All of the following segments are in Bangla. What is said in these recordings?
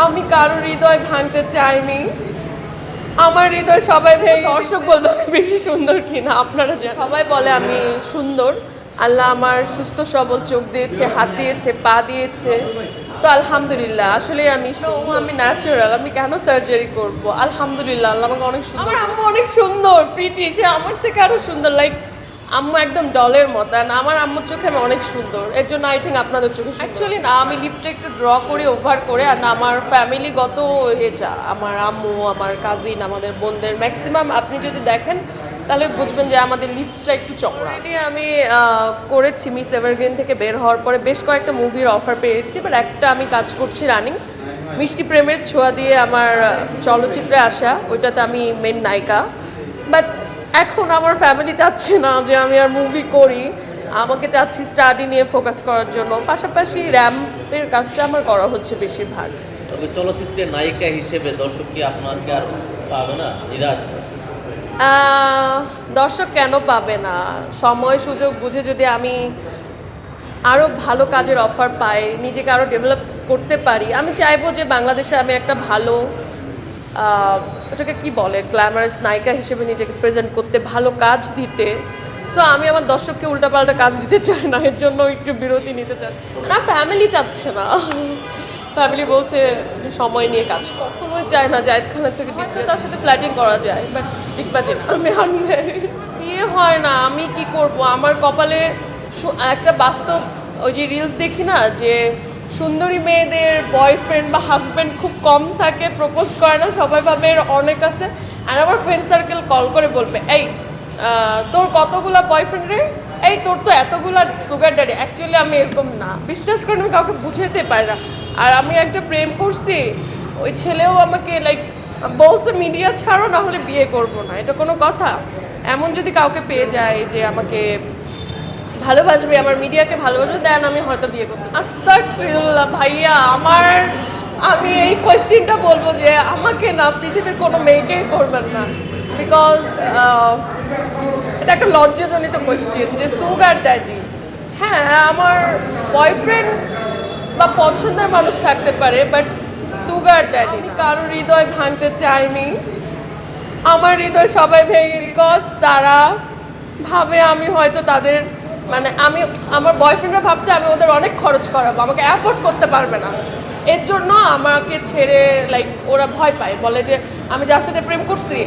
আমি কারোর হৃদয় ভাঙতে চাইনি। আমার হৃদয় সবাই ভেঙে দর্শক বলবে আমি বেশি সুন্দর কিনা। আপনারা সবাই বলে আমি সুন্দর। আল্লাহ আমার সুস্থ সবল চোখ দিয়েছে, হাত দিয়েছে, পা দিয়েছে। সো আলহামদুলিল্লাহ, আসলে আমি ন্যাচারাল। আমি কেন সার্জারি করব? আলহামদুলিল্লাহ, আল্লাহ আমাকে অনেক সুন্দর। আমার আম্মু অনেক সুন্দর, প্রিটি, সে আমার থেকে আরো সুন্দর। লাইক আম্মু একদম ডলের মতো। আমার আম্মুর চোখে আমি অনেক সুন্দর, এর জন্য আই থিঙ্ক আপনাদের চোখে অ্যাকচুয়ালি না। আমি লিপটা একটু ড্র করে ওভার করে, আর আমার ফ্যামিলিগত এটা আমার আম্মু, আমার কাজিন, আমাদের বোনদের ম্যাক্সিমাম আপনি যদি দেখেন তাহলে বুঝবেন যে আমাদের লিপসটা একটু চওড়া। এটি আমি করেছি মিস এভারগ্রিন থেকে বের হওয়ার পরে বেশ কয়েকটা মুভির অফার পেয়েছি, বাট একটা আমি কাজ করছি রানিং, মিষ্টি প্রেমের ছোঁয়া দিয়ে আমার চলচ্চিত্রে আসা, ওইটাতে আমি মেন নায়িকা। বাট এখন আমার ফ্যামিলি চাচ্ছে না যে আমি আর মুভি করি, আমাকে চাচ্ছি স্টাডি নিয়ে ফোকাস করার জন্য। পাশাপাশি র্যাম্পের কাজটা আমার করা হচ্ছে বেশিরভাগ। তবে চলচ্চিত্রের নায়িকা হিসেবে দর্শক কি আপনাকে আর পাবে না, নিরাশ? দর্শক কেন পাবে না? সময় সুযোগ বুঝে যদি আমি আরও ভালো কাজের অফার পাই, নিজেকে আরও ডেভেলপ করতে পারি, আমি চাইবো যে বাংলাদেশে আমি একটা ভালো ওটাকে কি বলে গ্ল্যামারাস নায়িকা হিসেবে নিজেকে প্রেজেন্ট করতে, ভালো কাজ দিতে। সো আমি আমার দর্শককে উল্টাপাল্টা কাজ দিতে চাই না, এর জন্য একটু বিরতি নিতে চাচ্ছি না। ফ্যামিলি চাচ্ছে না, ফ্যামিলি বলছে যে সময় নিয়ে কাজ কখনোই চায় না জায়েদ খানের থেকে তার সাথে ফ্ল্যাটিং করা যায়, বাট ডিগবাজি আমি আনম্যারিড, বিয়ে হয় না। আমি কি করব? আমার কপালে একটা বাস্তব, ওই যে রিলস দেখি না যে সুন্দরী মেয়েদের বয়ফ্রেন্ড বা হাজব্যান্ড খুব কম থাকে, প্রপোজ করে না, সবাই ভাবে এর অনেক আছে। আর আমার ফ্রেন্ড সার্কেল কল করে বলবে, এই তোর কতগুলা বয়ফ্রেন্ড রে, এই তোর তো এতগুলা সুগার ড্যাডি। অ্যাকচুয়ালি আমি এরকম না, বিশ্বাস করেন আমি কাউকে বুঝাতে পারি না। আর আমি একটা প্রেম করছি, ওই ছেলেও আমাকে লাইক বলছে মিডিয়া ছাড়ো, না হলে বিয়ে করব না। এটা কোনো কথা? এমন যদি কাউকে পেয়ে যায় যে আমাকে ভালোবাসবে, আমার মিডিয়াকে ভালোবাসবে, দেন আমি হয়তো বিয়ে করবো। আস্তাগফিরুল্লাহ ভাইয়া, আমি এই কোয়েশ্চেনটা বলবো যে আমাকে না, পৃথিবীর কোনো মেয়েকেই করবেন না। বিকজ এটা একটা লজ্জাজনিত কোয়েশ্চেন যে সুগার ড্যাডি। হ্যাঁ, আমার বয়ফ্রেন্ড বা পছন্দের মানুষ থাকতে পারে, বাট সুগার ড্যাডি। আমি কারোর হৃদয় ভাঙতে চাইনি। আমার হৃদয় সবাই ভেঙে, বিকজ তারা ভাবে আমি হয়তো তাদের আমার বয়ফ্রেন্ডরা ভাবছে আমি ওদের অনেক খরচ করাবো, আমাকে অ্যাফোর্ড করতে পারবে না। এর জন্য আমাকে ছেড়ে লাইক ওরা ভয় পায়, বলে যে আমি যার সাথে প্রেম করছি,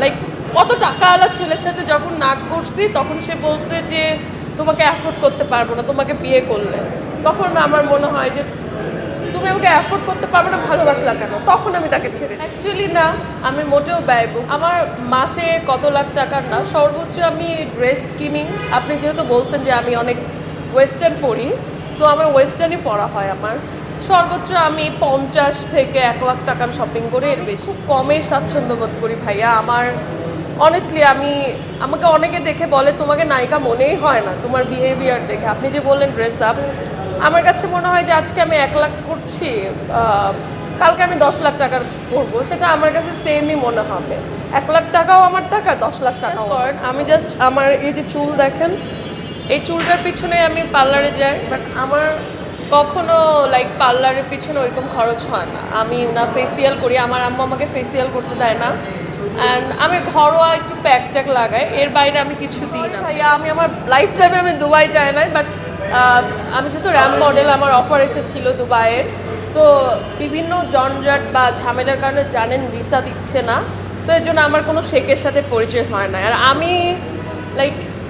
লাইক অত টাকাওয়ালা ছেলের সাথে যখন নাক করছি, তখন সে বলছে যে তোমাকে অ্যাফোর্ড করতে পারবো না তোমাকে বিয়ে করলে। তখন আমার মনে হয় যে তুমি আমাকে অ্যাফোর্ড করতে পারবে না, ভালোবাসলা কেন? তখন আমি তাকে ছেড়ে। অ্যাকচুয়ালি না, আমি মোটেও ব্যয়বহুল। আমার মাসে কত লাখ টাকার না, সর্বোচ্চ আমি ড্রেস কিনি। আপনি যেহেতু বলছেন যে আমি অনেক ওয়েস্টার্ন পরি, সো আমার ওয়েস্টার্নই পরা হয়। আমার সর্বোচ্চ আমি 50 থেকে 1 লাখ টাকার শপিং করে, এর বেশি খুব কমে স্বাচ্ছন্দ্য বোধ করি ভাইয়া। আমার অনেস্টলি আমাকে অনেকে দেখে বলে তোমাকে নায়িকা মনেই হয় না তোমার বিহেভিয়ার দেখে। আপনি যে বললেন ড্রেস আপ, আমার কাছে মনে হয় যে আজকে আমি 1 লাখ করছি, কালকে আমি 10 লাখ টাকার করবো, সেটা আমার কাছে সেমই মনে হবে। 1 লাখ টাকাও আমার টাকা, 10 লাখ টাকা। আমি জাস্ট আমার এই যে চুল দেখেন, এই চুলটার পিছনে আমি পার্লারে যাই, বাট আমার কখনো লাইক পার্লারের পিছনে ওইরকম খরচ হয় না। আমি না ফেসিয়াল করি, আমার আম্মু আমাকে ফেসিয়াল করতে দেয় না। অ্যান্ড আমি ঘরোয়া একটু প্যাক ট্যাক লাগাই, এর বাইরে আমি কিছু দিই না ভাইয়া। আমি আমার লাইফ টাইমে আমি দুবাই যাই নাই, বাট আমি যেহেতু র্যাম্প মডেল, আমার অফার এসেছিল দুবাইয়ের। সো বিভিন্ন জঞ্জাট বা ঝামেলার কারণে জানেন ভিসা দিচ্ছে না, সো এর জন্য আমার কোনো শেখের সাথে পরিচয় হয় না। আর আমি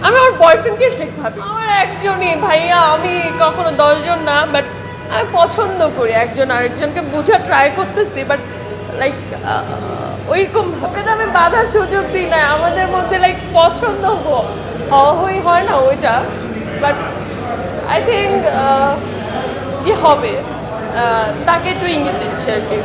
আমার বয়ফ্রেন্ডকে শেখ ভাবি, আমার একজনই ভাইয়া। আমি কখনো 10 জন না, বাট আমি পছন্দ করি একজন আরেকজনকে বোঝা ট্রাই করতেছি, বাট লাইক ওইরকম ওকে তো আমি বাধার সুযোগ দিই না। আমাদের মধ্যে লাইক পছন্দ হয় না ওইটা, বাট আই থিঙ্ক যে হবে তাকে একটু ইঙ্গিত দিচ্ছে আর কি।